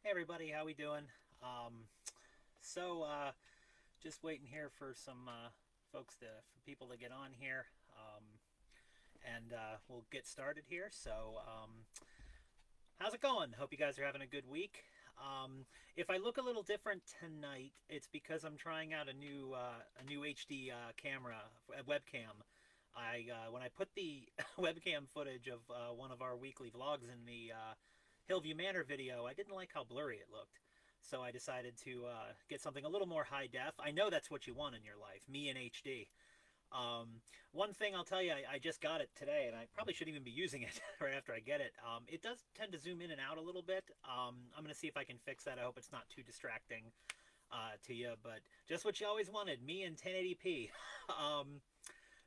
Hey everybody, how we doing? So just waiting here for some for people to get on here, and we'll get started here. So how's it going? Hope you guys are having a good week. If I look a little different tonight, it's because I'm trying out a new HD camera, a webcam. I When I put the webcam footage of one of our weekly vlogs in the Hill View Manor video, I didn't like how blurry it looked. So I decided to get something a little more high def. I know that's what you want in your life, me in HD. One thing I'll tell you, I just got it today, and I probably shouldn't even be using it right after I get it. It does tend to zoom in and out a little bit. I'm going to see if I can fix that. I hope it's not too distracting to you, but just what you always wanted, me in 1080p.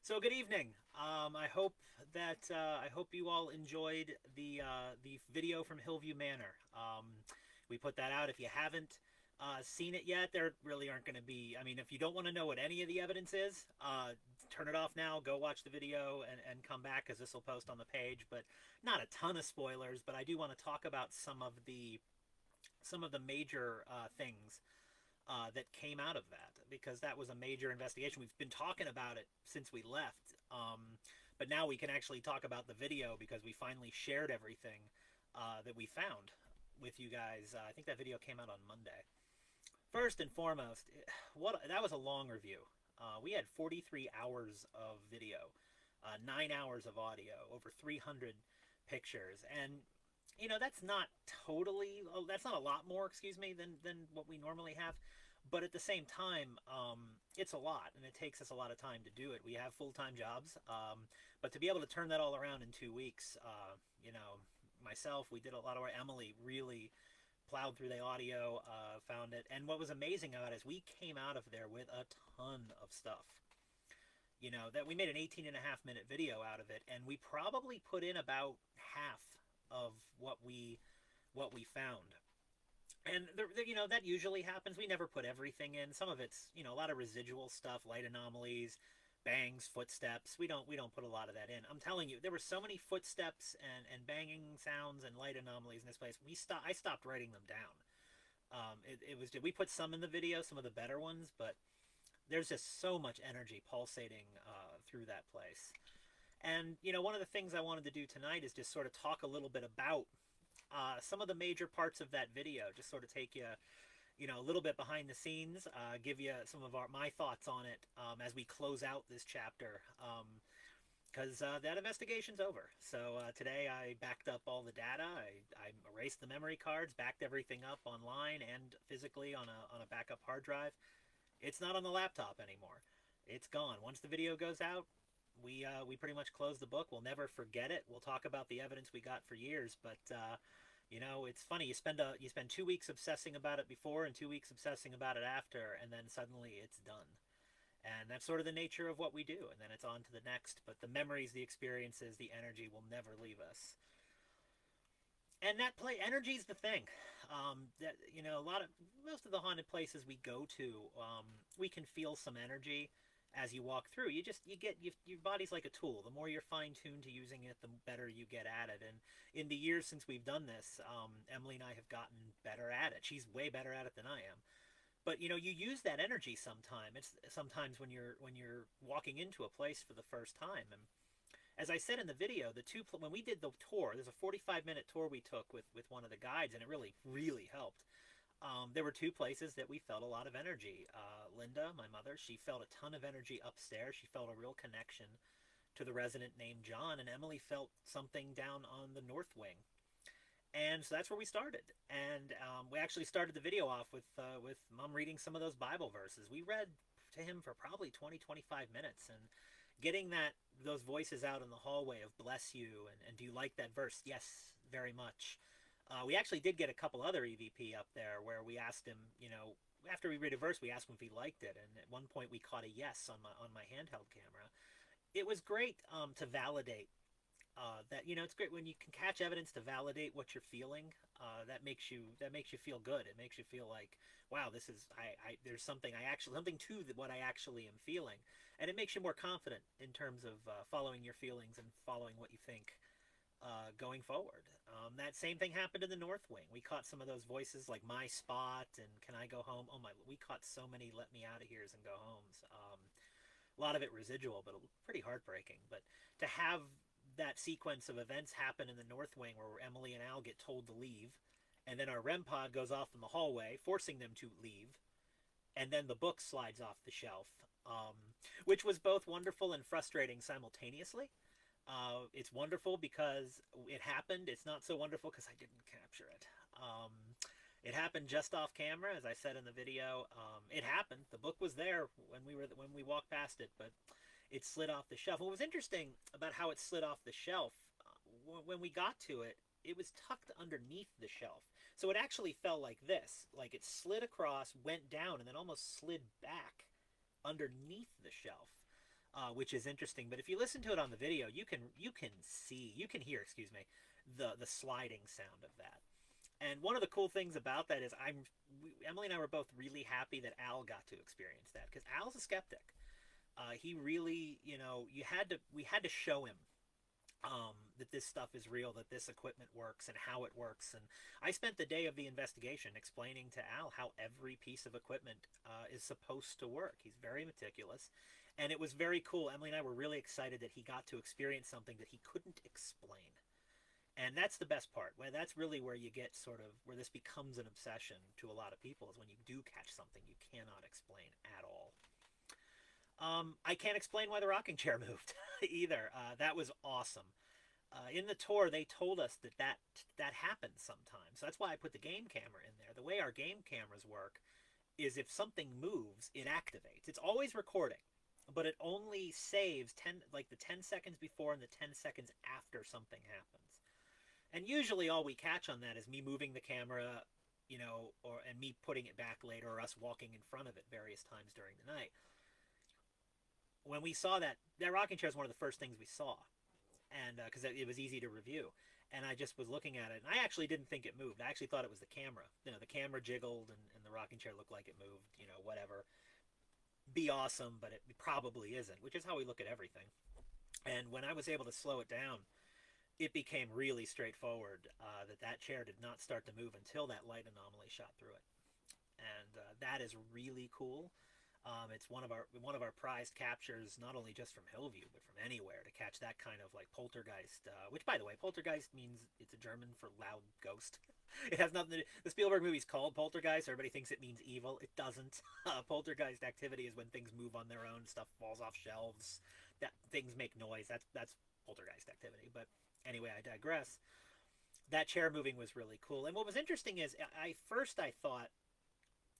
So good evening. I hope you all enjoyed the video from Hillview Manor. We put that out. If you haven't seen it yet, there really aren't going to be. I mean, if you don't want to know what any of the evidence is, turn it off now. Go watch the video and come back because this will post on the page. But not a ton of spoilers. But I do want to talk about some of the major things that came out of that because that was a major investigation. We've been talking about it since we left, but now we can actually talk about the video because we finally shared everything that we found with you guys. I think that video came out on Monday. First and foremost, what that was a long review. We had 43 hours of video, 9 hours of audio, over 300 pictures, and that's not totally, that's not a lot more, excuse me, than what we normally have, but at the same time, it's a lot, and it takes us a lot of time to do it. We have full-time jobs, but to be able to turn that all around in 2 weeks, myself, we did a lot of work. Emily really plowed through the audio, found it, and what was amazing about it is we came out of there with a ton of stuff. That we made an 18 and a half minute video out of it, and we probably put in about half of what we found. And that usually happens. We never put everything in. Some of it's a lot of residual stuff, light anomalies, bangs, footsteps. We don't put a lot of that in. I'm telling you, there were so many footsteps and banging sounds and light anomalies in this place. I stopped writing them down. It was, we put some in the video, some of the better ones, but there's just so much energy pulsating through that place. And one of the things I wanted to do tonight is just sort of talk a little bit about some of the major parts of that video. Just sort of take you, a little bit behind the scenes, give you some of my thoughts on it as we close out this chapter. Because that investigation's over. So today I backed up all the data. I erased the memory cards, backed everything up online and physically on a backup hard drive. It's not on the laptop anymore. It's gone. Once the video goes out, we pretty much close the book. We'll never forget it. We'll talk about the evidence we got for years, but it's funny. You spend 2 weeks obsessing about it before and 2 weeks obsessing about it after, and then suddenly it's done. And that's sort of the nature of what we do. And then it's on to the next. But the memories, the experiences, the energy will never leave us. And that energy's the thing. That most of the haunted places we go to, we can feel some energy as you walk through. Your body's like a tool. The more you're fine tuned to using it, the better you get at it. And in the years since we've done this, Emily and I have gotten better at it. She's way better at it than I am. But you use that energy sometime. It's sometimes when you're walking into a place for the first time. And as I said in the video, when we did the tour, there's a 45-minute tour we took with one of the guides, and it really helped. There were two places that we felt a lot of energy. Linda, my mother, she felt a ton of energy upstairs. She felt a real connection to the resident named John, and Emily felt something down on the north wing. And so that's where we started. And we actually started the video off with Mom reading some of those Bible verses. We read to him for probably 20-25 minutes, and getting those voices out in the hallway of bless you and do you like that verse? Yes, very much. We actually did get a couple other EVP up there where we asked him, after we read a verse, we asked him if he liked it, and at one point we caught a yes on my handheld camera. It was great to validate that. It's great when you can catch evidence to validate what you're feeling. That makes you feel good. It makes you feel like, wow, this is there's something to what I actually am feeling, and it makes you more confident in terms of following your feelings and following what you think going forward. That same thing happened in the North Wing. We caught some of those voices like "My Spot" and "Can I Go Home?" Oh my! We caught so many "Let Me Out of Here's" and "Go Homes." A lot of it residual, but pretty heartbreaking. But to have that sequence of events happen in the North Wing, where Emily and Al get told to leave, and then our REM pod goes off in the hallway, forcing them to leave, and then the book slides off the shelf, um, which was both wonderful and frustrating simultaneously. It's wonderful because it happened. It's not so wonderful because I didn't capture it. It happened just off camera, as I said in the video. It happened. The book was there when we walked past it, but it slid off the shelf. What was interesting about how it slid off the shelf, when we got to it, it was tucked underneath the shelf. So it actually fell like this, like it slid across, went down, and then almost slid back underneath the shelf, which is interesting. But if you listen to it on the video, you can hear, excuse me, the sliding sound of that. And one of the cool things about that is Emily and I were both really happy that Al got to experience that, because Al's a skeptic. He really, we had to show him that this stuff is real, that this equipment works and how it works. And I spent the day of the investigation explaining to Al how every piece of equipment is supposed to work. He's very meticulous. And it was very cool. Emily and I were really excited that he got to experience something that he couldn't explain. And that's the best part. Well, that's really where you get sort of, where this becomes an obsession to a lot of people, is when you do catch something you cannot explain at all. I can't explain why the rocking chair moved either. That was awesome. In the tour, they told us that happens sometimes. So that's why I put the game camera in there. The way our game cameras work is if something moves, it activates. It's always recording, but it only saves the 10 seconds before and the 10 seconds after something happens. And usually all we catch on that is me moving the camera, and me putting it back later, or us walking in front of it various times during the night. When we saw that rocking chair is one of the first things we saw, and because it was easy to review, and I just was looking at it, and I actually didn't think it moved. I actually thought it was the camera. The camera jiggled, and the rocking chair looked like it moved. Whatever. Be awesome, but it probably isn't, which is how we look at everything. And when I was able to slow it down, it became really straightforward that chair did not start to move until that light anomaly shot through it, and that is really cool. It's one of our prized captures, not only just from Hill View, but from anywhere, to catch that kind of like poltergeist. Which, by the way, poltergeist means, it's a German for loud ghost. It has nothing to do. The Spielberg movie's called Poltergeist. Everybody thinks it means evil. It doesn't. Poltergeist activity is when things move on their own, stuff falls off shelves, that things make noise. That's poltergeist activity. But anyway, I digress. That chair moving was really cool. And what was interesting is, I thought,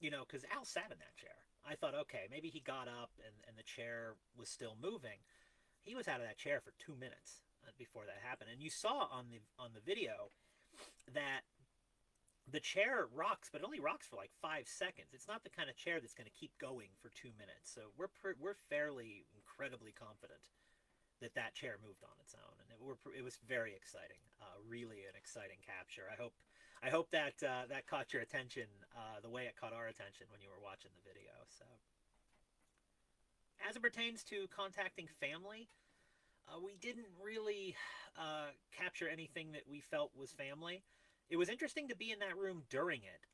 because Al sat in that chair. I thought, okay, maybe he got up and the chair was still moving. He was out of that chair for 2 minutes before that happened. And you saw on the video that the chair rocks, but it only rocks for like 5 seconds. It's not the kind of chair that's going to keep going for 2 minutes. So we're fairly incredibly confident that chair moved on its own, and it was very exciting. Really an exciting capture. I hope that caught your attention the way it caught our attention when you were watching the video. So, as it pertains to contacting family, we didn't really capture anything that we felt was family. It was interesting to be in that room during it.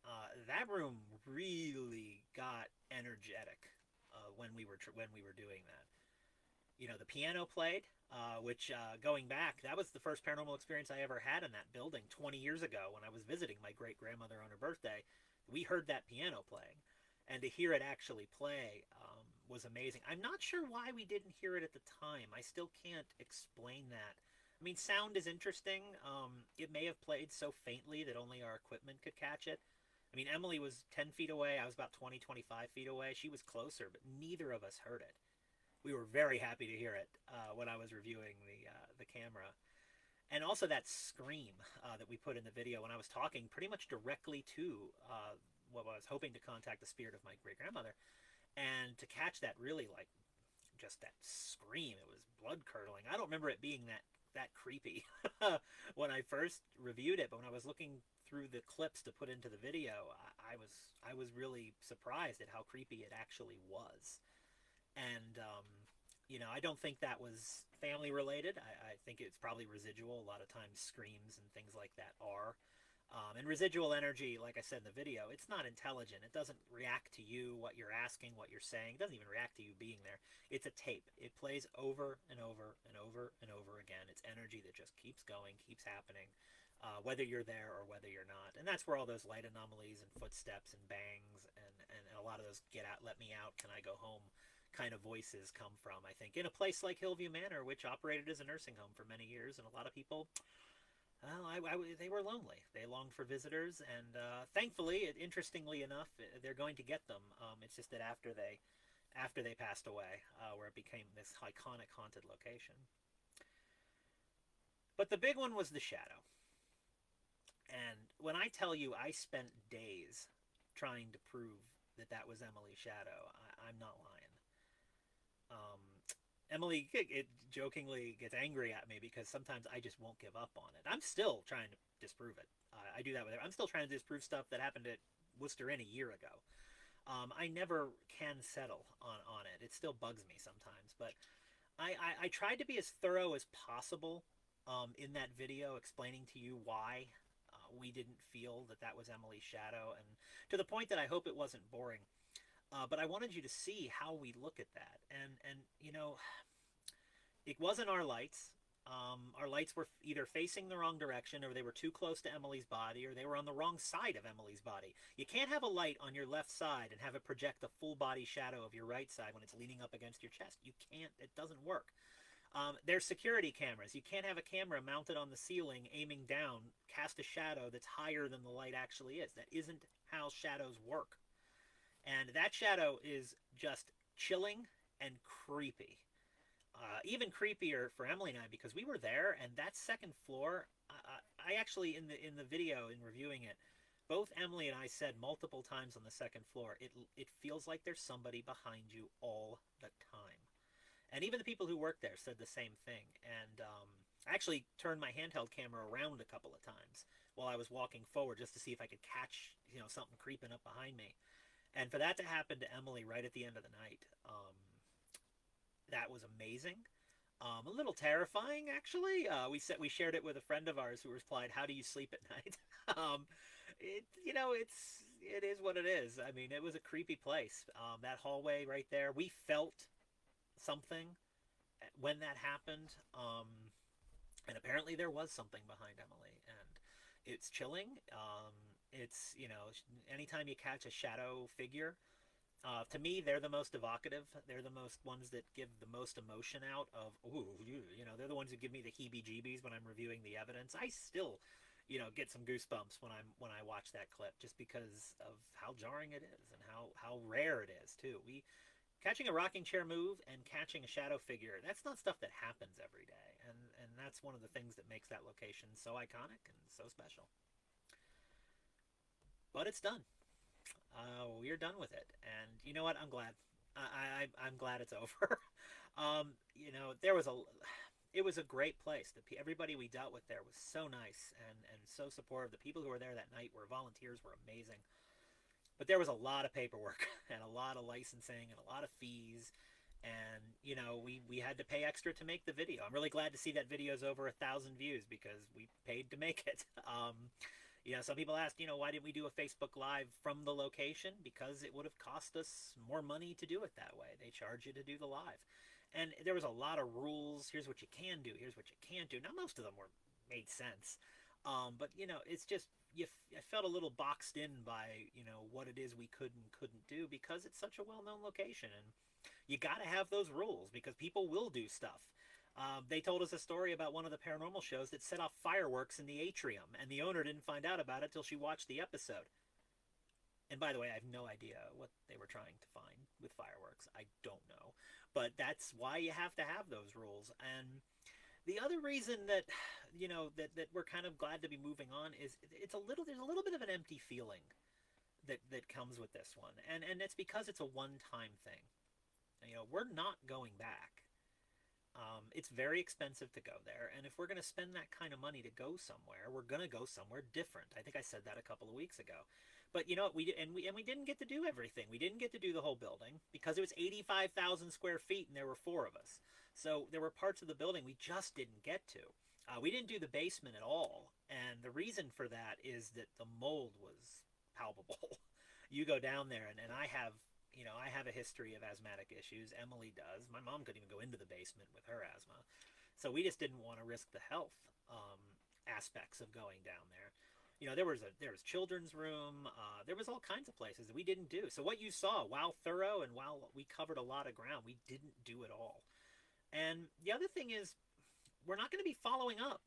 That room really got energetic when we were doing that. The piano played, which, going back, that was the first paranormal experience I ever had in that building 20 years ago when I was visiting my great-grandmother on her birthday. We heard that piano playing, and to hear it actually play was amazing. I'm not sure why we didn't hear it at the time. I still can't explain that. I mean, sound is interesting. It may have played so faintly that only our equipment could catch it. I mean, Emily was 10 feet away. I was about 20, 25 feet away. She was closer, but neither of us heard it. We were very happy to hear it when I was reviewing the camera. And also that scream that we put in the video when I was talking pretty much directly to what I was hoping to contact the spirit of my great-grandmother. And to catch that, really, like, just that scream, it was blood-curdling. I don't remember it being that creepy when I first reviewed it, but when I was looking through the clips to put into the video, I was really surprised at how creepy it actually was. And I don't think that was family related. I think it's probably residual. A lot of times screams and things like that are. And residual energy, like I said in the video, it's not intelligent. It doesn't react to you, what you're asking, what you're saying. It doesn't even react to you being there. It's a tape. It plays over and over and over and over again. It's energy that just keeps going, keeps happening, whether you're there or whether you're not. And that's where all those light anomalies and footsteps and bangs and a lot of those get out, let me out, can I go home kind of voices come from, I think, in a place like Hill View Manor, which operated as a nursing home for many years. And a lot of people, well, they were lonely. They longed for visitors, and thankfully, interestingly enough, they're going to get them. It's just that after they passed away, where it became this iconic haunted location. But the big one was the shadow. And when I tell you, I spent days trying to prove that that was Emily's shadow, I'm not lying. Um, Emily jokingly gets angry at me because sometimes I just won't give up on it. I'm still trying to disprove it. I do that with her. I'm still trying to disprove stuff that happened at Worcester Inn a year ago. I never can settle on it. It still bugs me sometimes, but I tried to be as thorough as possible in that video, explaining to you why we didn't feel that that was Emily's shadow, and to the point that I hope it wasn't boring. But I wanted you to see how we look at that, and it wasn't our lights. Our lights were either facing the wrong direction, or they were too close to Emily's body, or they were on the wrong side of Emily's body. You can't have a light on your left side and have it project the full body shadow of your right side when it's leaning up against your chest. You can't. It doesn't work. There's security cameras. You can't have a camera mounted on the ceiling aiming down, cast a shadow that's higher than the light actually is. That isn't how shadows work. And that shadow is just chilling and creepy. Even creepier for Emily and I, because we were there, and that second floor, I actually in the video in reviewing it, both Emily and I said multiple times on the second floor, it feels like there's somebody behind you all the time. And even the people who worked there said the same thing. And I actually turned my handheld camera around a couple of times while I was walking forward just to see if I could catch something creeping up behind me. And for that to happen to Emily right at the end of the night, that was amazing. A little terrifying, actually. We shared it with a friend of ours who replied, "How do you sleep at night?" It is what it is. I mean, it was a creepy place. That hallway right there, we felt something when that happened, and apparently there was something behind Emily, and it's chilling. It's anytime you catch a shadow figure. To me, they're the most evocative. They're the most ones that give the most emotion out of, ooh, they're the ones who give me the heebie-jeebies when I'm reviewing the evidence. I still, get some goosebumps when I watch that clip, just because of how jarring it is and how rare it is too. Catching a rocking chair move and catching a shadow figure, that's not stuff that happens every day, and that's one of the things that makes that location so iconic and so special. But it's done. We're done with it, and you know what? I'm glad. I'm glad it's over. There was it was a great place. Everybody we dealt with there was so nice and so supportive. The people who were there that night were volunteers, were amazing. But there was a lot of paperwork and a lot of licensing and a lot of fees, and we had to pay extra to make the video. I'm really glad to see that video's over 1,000 views because we paid to make it. Some people asked, why didn't we do a Facebook Live from the location? Because it would have cost us more money to do it that way. They charge you to do the live. And there was a lot of rules. Here's what you can do. Here's what you can't do. Now, most of them made sense. But, it's just, I felt a little boxed in by, what it is we could and couldn't do because it's such a well-known location. And you got to have those rules because people will do stuff. They told us a story about one of the paranormal shows that set off fireworks in the atrium, and the owner didn't find out about it till she watched the episode. And by the way, I have no idea what they were trying to find with fireworks. I don't know. But that's why you have to have those rules. And the other reason that, that we're kind of glad to be moving on is there's a little bit of an empty feeling that comes with this one. And it's because it's a one-time thing. We're not going back. It's very expensive to go there, and if we're going to spend that kind of money to go somewhere, we're going to go somewhere different. I think I said that a couple of weeks ago. But you know, we didn't get to do everything. We didn't get to do the whole building because it was 85,000 square feet and there were four of us. So there were parts of the building we just didn't get to. We didn't do the basement at all, and the reason for that is that the mold was palpable. You go down there, and I have, I have a history of asthmatic issues. Emily does. My mom couldn't even go into the basement with her asthma, so we just didn't want to risk the health aspects of going down there. There was children's room. There was all kinds of places that we didn't do. So what you saw, while thorough and while we covered a lot of ground, we didn't do it all. And the other thing is, we're not going to be following up.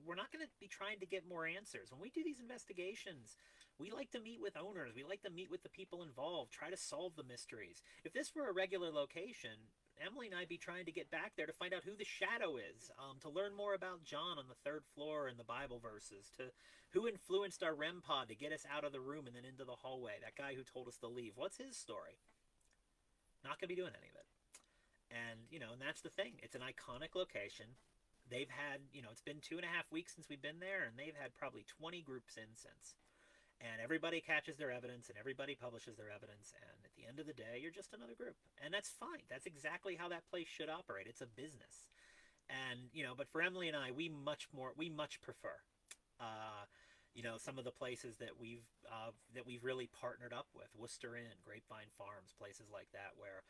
We're not going to be trying to get more answers. When we do these investigations, we like to meet with owners. We like to meet with the people involved, try to solve the mysteries. If this were a regular location, Emily and I'd be trying to get back there to find out who the shadow is, to learn more about John on the third floor and the Bible verses, to who influenced our REM pod to get us out of the room and then into the hallway, that guy who told us to leave. What's his story? Not going to be doing any of it. And that's the thing. It's an iconic location. They've had, it's been 2.5 weeks since we've been there, and they've had probably 20 groups in since. And everybody catches their evidence, and everybody publishes their evidence, and at the end of the day, you're just another group. And that's fine. That's exactly how that place should operate. It's a business. And, but for Emily and I, we much prefer, some of the places that we've really partnered up with, Worcester Inn, Grapevine Farms, places like that, where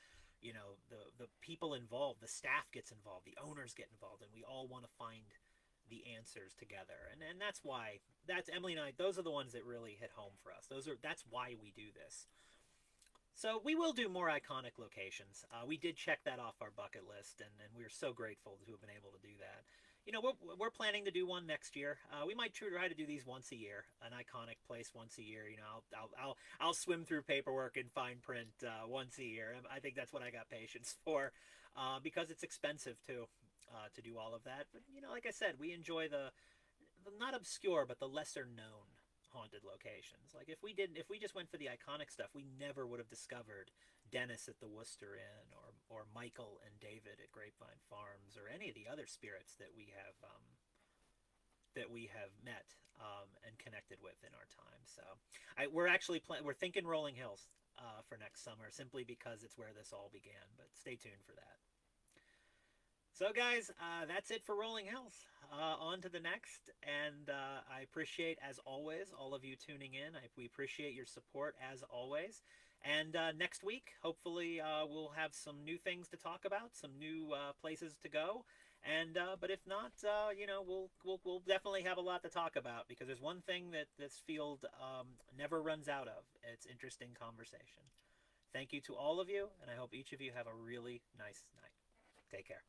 the people involved, the staff gets involved, the owners get involved, and we all want to find the answers together. And that's Emily and I, those are the ones that really hit home for us. That's why we do this. So we will do more iconic locations. We did check that off our bucket list, and we're so grateful to have been able to do that. We're planning to do one next year. We might try to do these once a year, an iconic place once a year. I'll swim through paperwork and fine print once a year. I think that's what I got patience for, because it's expensive too, to do all of that. But like I said, we enjoy the not obscure, but the lesser known haunted locations. Like if we just went for the iconic stuff, we never would have discovered Dennis at the Worcester Inn, or Michael and David at Grapevine Farms, or any of the other spirits that we have met and connected with in our time. So we're thinking Rolling Hills for next summer, simply because it's where this all began. But stay tuned for that. So guys, that's it for Rolling Hills. On to the next, and I appreciate, as always, all of you tuning in. We appreciate your support, as always. And next week, hopefully, we'll have some new things to talk about, some new places to go. And but if not, we'll definitely have a lot to talk about, because there's one thing that this field never runs out of. It's interesting conversation. Thank you to all of you, and I hope each of you have a really nice night. Take care.